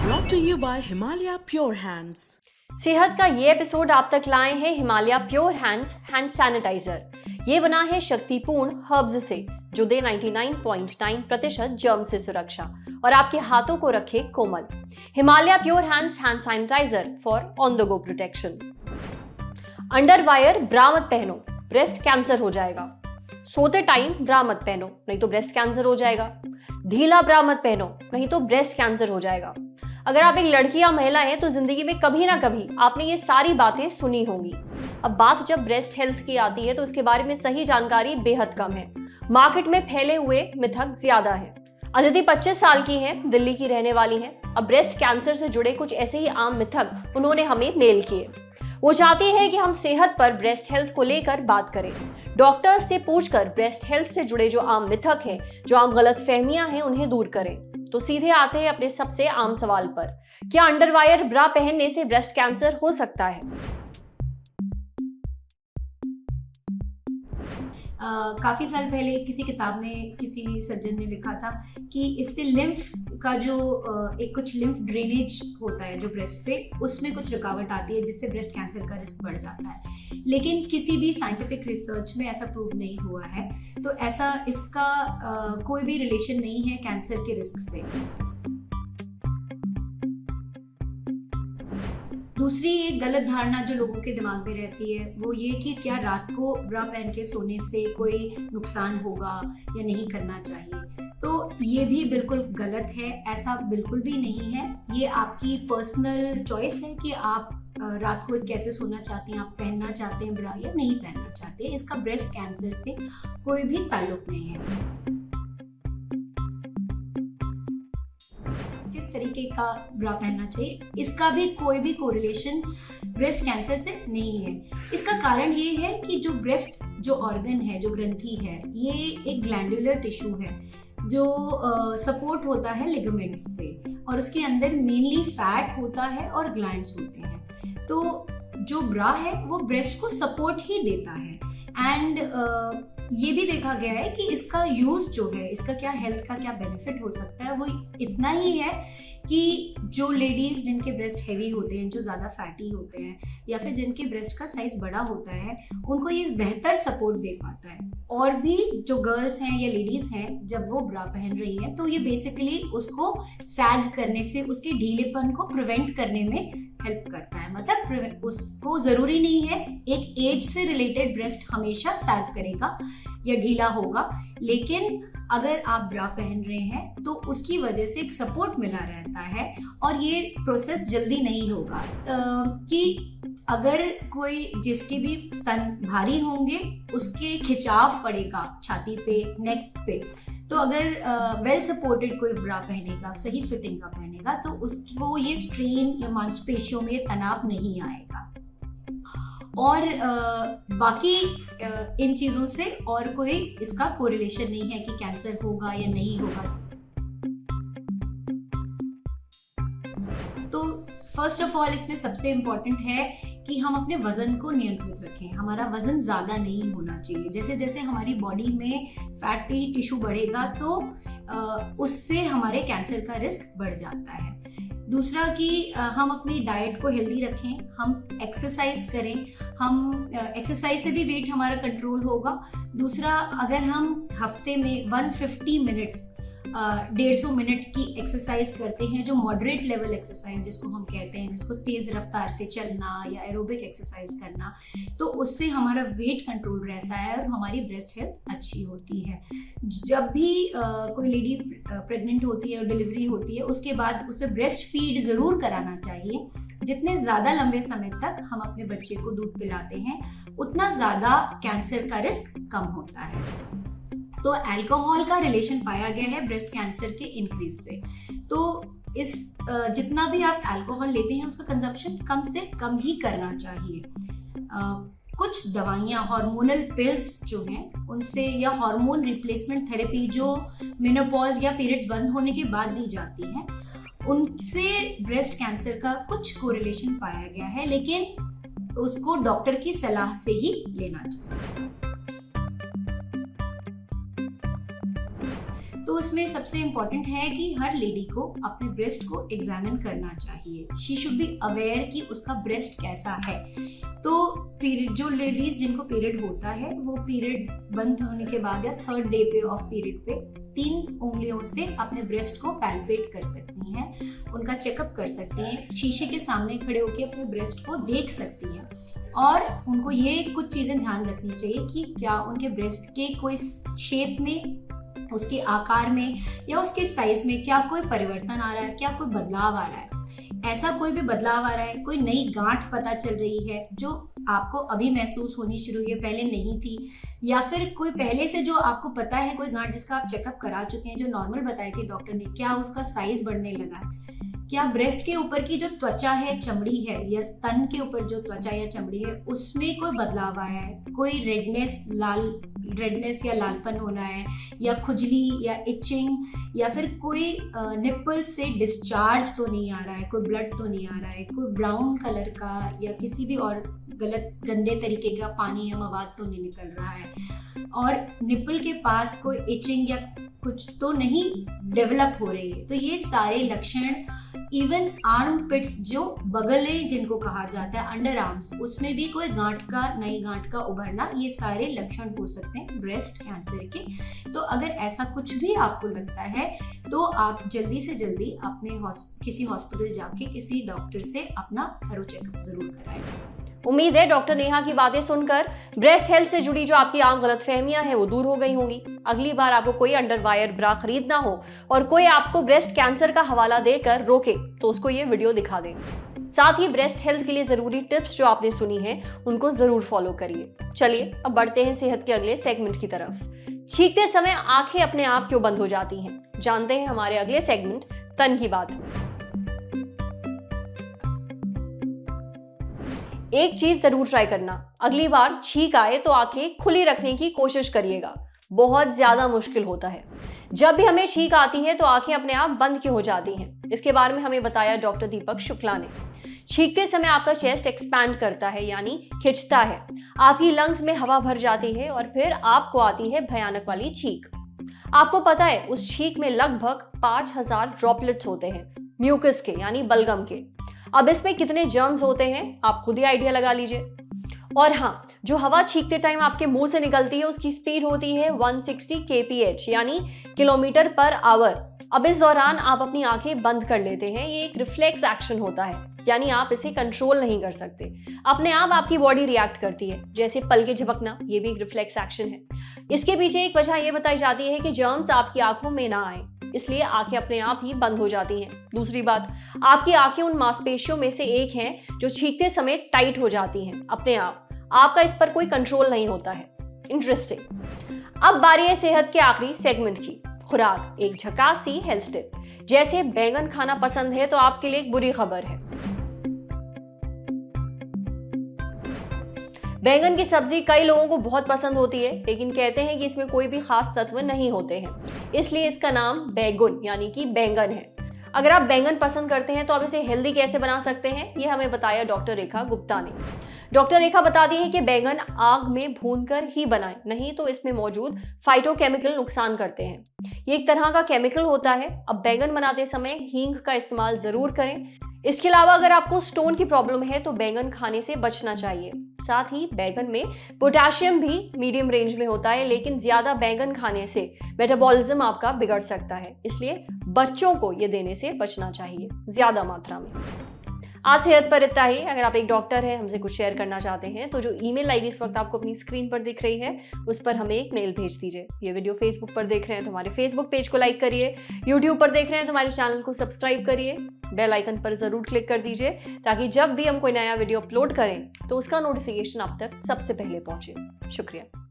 Brought to you by Himalaya Pure Hands. सेहत का ये एपिसोड आप तक लाए हैं Himalaya pure hands hand sanitiser. ये बना है शक्तिपूर्ण हर्ब्स से जो दे 99.9% जर्म से सुरक्षा और आपके हाथों को रखे कोमल। Himalaya pure hands hand sanitiser for on the go protection. Underwire bra मत पहनो, ब्रेस्ट कैंसर हो जाएगा। सोते टाइम ब्रा मत पहनो, नहीं तो ब्रेस्ट कैंसर हो जाएगा। ढीला ब्रा मत पहनो, नहीं तो ब्रेस्ट कैंसर हो जाएगा। अगर आप एक लड़की या महिला हैं तो जिंदगी में कभी ना कभी आपने ये सारी बातें सुनी होंगी। अब बात जब ब्रेस्ट हेल्थ की आती है तो इसके बारे में सही जानकारी बेहद कम है। मार्केट में फैले हुए मिथक ज्यादा है। अदिति 25 साल की हैं, दिल्ली की रहने वाली हैं। अब ब्रेस्ट कैंसर से जुड़े कुछ ऐसे ही आम मिथक उन्होंने हमें मेल किए। वो चाहती है कि हम सेहत पर ब्रेस्ट हेल्थ को लेकर बात करें। डॉक्टर्स से पूछकर ब्रेस्ट हेल्थ से जुड़े जो आम मिथक हैं, जो आम गलतफहमियां हैं, उन्हें दूर करें। तो सीधे आते हैं अपने सबसे आम सवाल पर, क्या अंडरवायर ब्रा पहनने से ब्रेस्ट कैंसर हो सकता है? काफ़ी साल पहले किसी किताब में किसी सर्जन ने लिखा था कि इससे लिम्फ का जो एक कुछ लिम्फ ड्रेनेज होता है जो ब्रेस्ट से, उसमें कुछ रुकावट आती है जिससे ब्रेस्ट कैंसर का रिस्क बढ़ जाता है। लेकिन किसी भी साइंटिफिक रिसर्च में ऐसा प्रूव नहीं हुआ है, तो ऐसा इसका कोई भी रिलेशन नहीं है कैंसर के रिस्क से। दूसरी एक गलत धारणा जो लोगों के दिमाग में रहती है वो ये कि क्या रात को ब्रा पहन के सोने से कोई नुकसान होगा या नहीं करना चाहिए। तो ये भी बिल्कुल गलत है, ऐसा बिल्कुल भी नहीं है। ये आपकी पर्सनल चॉइस है कि आप रात को कैसे सोना चाहते हैं, आप पहनना चाहते हैं ब्रा या नहीं पहनना चाहते हैं। इसका ब्रेस्ट कैंसर से कोई भी ताल्लुक नहीं है। किस तरीके का ब्रा पहनना चाहिए, इसका भी कोई भी कोरिलेशन ब्रेस्ट कैंसर से नहीं है। इसका कारण ये है कि जो ब्रेस्ट जो ऑर्गन है, जो ग्रंथि है, ये एक ग्लैंडुलर टिश्यू है जो सपोर्ट होता है लिगामेंट्स से, और उसके अंदर मेनली फैट होता है और ग्लैंड्स होते हैं। तो जो ब्रा है वो ब्रेस्ट को सपोर्ट ही देता है। एंड ये भी देखा गया है कि इसका यूज जो है, इसका क्या हेल्थ का क्या बेनिफिट हो सकता है, वो इतना ही है कि जो लेडीज जिनके ब्रेस्ट हैवी होते हैं, जो ज़्यादा फैटी होते हैं, या फिर जिनके ब्रेस्ट का साइज बड़ा होता है, उनको ये बेहतर सपोर्ट दे पाता है। और भी जो गर्ल्स हैं या लेडीज हैं, जब वो ब्रा पहन रही हैं तो ये बेसिकली उसको सैग करने से, उसके ढीलेपन को प्रिवेंट करने में हेल्प करता है। मतलब उसको जरूरी नहीं है एक एज से रिलेटेड ब्रेस्ट हमेशा सैग करेगा या ढीला होगा, लेकिन अगर आप ब्रा पहन रहे हैं तो उसकी वजह से एक सपोर्ट मिला रहता है और ये प्रोसेस जल्दी नहीं होगा। कि अगर कोई जिसके भी स्तन भारी होंगे उसके खिंचाव पड़ेगा छाती पे, नेक पे, तो अगर वेल सपोर्टेड कोई ब्रा पहनेगा, सही फिटिंग का पहनेगा, तो उसको ये स्ट्रेन या मांसपेशियों में तनाव नहीं आएगा। और बाकी इन चीज़ों से और कोई इसका कोरिलेशन नहीं है कि कैंसर होगा या नहीं होगा। तो फर्स्ट ऑफ ऑल इसमें सबसे इम्पोर्टेंट है कि हम अपने वजन को नियंत्रित रखें। हमारा वजन ज़्यादा नहीं होना चाहिए। जैसे जैसे हमारी बॉडी में फैटी टिश्यू बढ़ेगा तो उससे हमारे कैंसर का रिस्क बढ़ जाता है। दूसरा कि हम अपनी डाइट को हेल्दी रखें, हम एक्सरसाइज करें। हम एक्सरसाइज से भी वेट हमारा कंट्रोल होगा। दूसरा, अगर हम हफ्ते में 150 मिनट्स 150 मिनट की एक्सरसाइज करते हैं, जो मॉडरेट लेवल एक्सरसाइज जिसको हम कहते हैं, जिसको तेज रफ्तार से चलना या एरोबिक एक्सरसाइज करना, तो उससे हमारा वेट कंट्रोल रहता है और हमारी ब्रेस्ट हेल्थ अच्छी होती है। जब भी कोई लेडी प्रेग्नेंट होती है और डिलीवरी होती है, उसके बाद उसे ब्रेस्ट फीड जरूर कराना चाहिए। जितने ज़्यादा लंबे समय तक हम अपने बच्चे को दूध पिलाते हैं, उतना ज़्यादा कैंसर का रिस्क कम होता है। तो अल्कोहल का रिलेशन पाया गया है ब्रेस्ट कैंसर के इंक्रीज से। तो इस जितना भी आप अल्कोहल लेते हैं उसका कंजप्शन कम से कम ही करना चाहिए। कुछ दवाइयाँ, हार्मोनल पिल्स जो हैं उनसे, या हार्मोन रिप्लेसमेंट थेरेपी जो मेनोपॉज या पीरियड्स बंद होने के बाद दी जाती हैं, उनसे ब्रेस्ट कैंसर का कुछ कोरिलेशन पाया गया है, लेकिन उसको डॉक्टर की सलाह से ही लेना चाहिए। तो उसमें सबसे इम्पोर्टेंट है कि हर लेडी को अपने ब्रेस्ट को एग्जामिन करना चाहिए। शी शुड बी अवेयर कि उसका ब्रेस्ट कैसा है। तो जो लेडीज जिनको पीरियड होता है वो पीरियड बंद होने के बाद या थर्ड डे पे ऑफ पीरियड पे 3 उंगलियों से अपने ब्रेस्ट को पैल्पेट कर सकती हैं, उनका चेकअप कर सकती हैं, शीशे के सामने खड़े होकर अपने ब्रेस्ट को देख सकती हैं। और उनको ये कुछ चीजें ध्यान रखनी चाहिए कि क्या उनके ब्रेस्ट के कोई शेप में, उसके आकार में या उसके साइज में क्या कोई परिवर्तन आ रहा है, क्या कोई बदलाव आ रहा है। ऐसा कोई भी बदलाव आ रहा है, कोई नई गांठ पता चल रही है जो आपको अभी महसूस होनी शुरू हुई है, पहले नहीं थी, या फिर कोई पहले से जो आपको पता है कोई गांठ जिसका आप चेकअप करा चुके हैं, जो नॉर्मल बताई थी डॉक्टर ने, क्या उसका साइज बढ़ने लगा है, क्या ब्रेस्ट के ऊपर की जो त्वचा है, चमड़ी है, या स्तन के ऊपर जो त्वचा या चमड़ी है उसमें कोई बदलाव आया है, कोई रेडनेस या लालपन होना है, या खुजली या इचिंग, या फिर कोई निप्पल से डिस्चार्ज तो नहीं आ रहा है, कोई ब्लड तो नहीं आ रहा है, कोई ब्राउन कलर का या किसी भी और गंदे तरीके का पानी या मवाद तो नहीं निकल रहा है, और निप्पल के पास कोई इचिंग या कुछ तो नहीं डेवलप हो रही है। तो ये सारे लक्षण, इवन आर्म पिट्स जो बगलें जिनको कहा जाता है, अंडर आर्म्स, उसमें भी कोई नई गांठ का उभरना, ये सारे लक्षण हो सकते हैं ब्रेस्ट कैंसर के। तो अगर ऐसा कुछ भी आपको लगता है तो आप जल्दी से जल्दी अपने किसी हॉस्पिटल जाके किसी डॉक्टर से अपना थरो चेकअप जरूर कराएं। उम्मीद है डॉक्टर नेहा की बातें सुनकर ब्रेस्ट हेल्थ से जुड़ी जो आपकी आम गलतफहमियां हैं वो दूर हो गई होंगी। अगली बार आपको कोई अंडरवायर ब्रा खरीदना हो और कोई आपको ब्रेस्ट कैंसर का हवाला देकर रोके तो उसको ये वीडियो दिखा दें। साथ ही ब्रेस्ट हेल्थ के लिए जरूरी टिप्स जो आपने सुनी है उनको जरूर फॉलो करिए। चलिए अब बढ़ते हैं सेहत के अगले सेगमेंट की तरफ। छींकते समय आंखें अपने आप क्यों बंद हो जाती हैं, जानते हैं हमारे अगले सेगमेंट तन की बात में। एक चीज जरूर ट्राई करना, अगली बार छींक आए तो आंखें खुली रखने की कोशिश करिएगा। बहुत ज्यादा मुश्किल होता है। जब भी हमें छींक आती है तो आंखें अपने आप बंद क्यों हो जाती हैं, इसके बारे में हमें बताया डॉक्टर दीपक शुक्ला ने। छींकते समय आपका चेस्ट एक्सपैंड करता है, यानी खिंचता है, आपकी लंग्स में हवा भर जाती है और फिर आपको आती है भयानक वाली छींक। आपको पता है उस छींक में लगभग 5000 ड्रॉपलेट्स होते हैं, म्यूकस के यानी बलगम के। अब इसमें कितने जर्म्स होते हैं आप खुद ही आइडिया लगा लीजिए। और हाँ, जो हवा छींकते टाइम आपके मुंह से निकलती है उसकी स्पीड होती है 160 kph यानी किलोमीटर पर आवर। अब इस दौरान आप अपनी आंखें बंद कर लेते हैं, ये एक रिफ्लेक्स एक्शन होता है, यानी आप इसे कंट्रोल नहीं कर सकते। अपने आप आपकी बॉडी रिएक्ट करती है, जैसे पल के झपकना, ये भी एक रिफ्लेक्स एक्शन है। इसके पीछे एक वजह यह बताई जाती है कि जर्म्स आपकी आंखों में ना आए, इसलिए आंखें अपने आप ही बंद हो जाती हैं। दूसरी बात, आपकी आंखें उन मांसपेशियों में से एक हैं जो छींकते समय टाइट हो जाती हैं अपने आप, आपका इस पर कोई कंट्रोल नहीं होता है। इंटरेस्टिंग। अब बारी है सेहत के आखिरी सेगमेंट की, खुराक, एक झकास सी हेल्थ टिप। जैसे बैंगन खाना पसंद है तो आपके लिए एक बुरी खबर है। बैंगन की सब्जी कई लोगों को बहुत पसंद होती है, लेकिन कहते हैं कि इसमें कोई भी खास तत्व नहीं होते हैं, इसलिए इसका नाम बैगुन यानी कि बैंगन है। अगर आप बैंगन पसंद करते हैं तो आप इसे हेल्दी कैसे बना सकते हैं, ये हमें बताया डॉक्टर रेखा गुप्ता ने। डॉक्टर रेखा बताती है कि बैंगन आग में भूनकर ही बनाएं, नहीं तो इसमें मौजूद फाइटोकेमिकल नुकसान करते हैं। ये एक तरह का केमिकल होता है। अब बैंगन बनाते समय हींग का इस्तेमाल जरूर करें। इसके अलावा अगर आपको स्टोन की प्रॉब्लम है तो बैंगन खाने से बचना चाहिए। साथ ही बैंगन में पोटेशियम भी मीडियम रेंज में होता है, लेकिन ज्यादा बैंगन खाने से मेटाबॉलिज्म आपका बिगड़ सकता है, इसलिए बच्चों को ये देने से बचना चाहिए ज्यादा मात्रा में। आज सेहत पर इतना ही। अगर आप एक डॉक्टर हैं, हमसे कुछ शेयर करना चाहते हैं तो जो ईमेल आईडी इस वक्त आपको अपनी स्क्रीन पर दिख रही है उस पर हमें एक मेल भेज दीजिए। ये वीडियो फेसबुक पर देख रहे हैं तो हमारे फेसबुक पेज को लाइक करिए, यूट्यूब पर देख रहे हैं तो हमारे चैनल को सब्सक्राइब करिए, बेल आइकन पर जरूर क्लिक कर दीजिए ताकि जब भी हम कोई नया वीडियो अपलोड करें तो उसका नोटिफिकेशन आप तक सबसे पहले पहुंचे। शुक्रिया।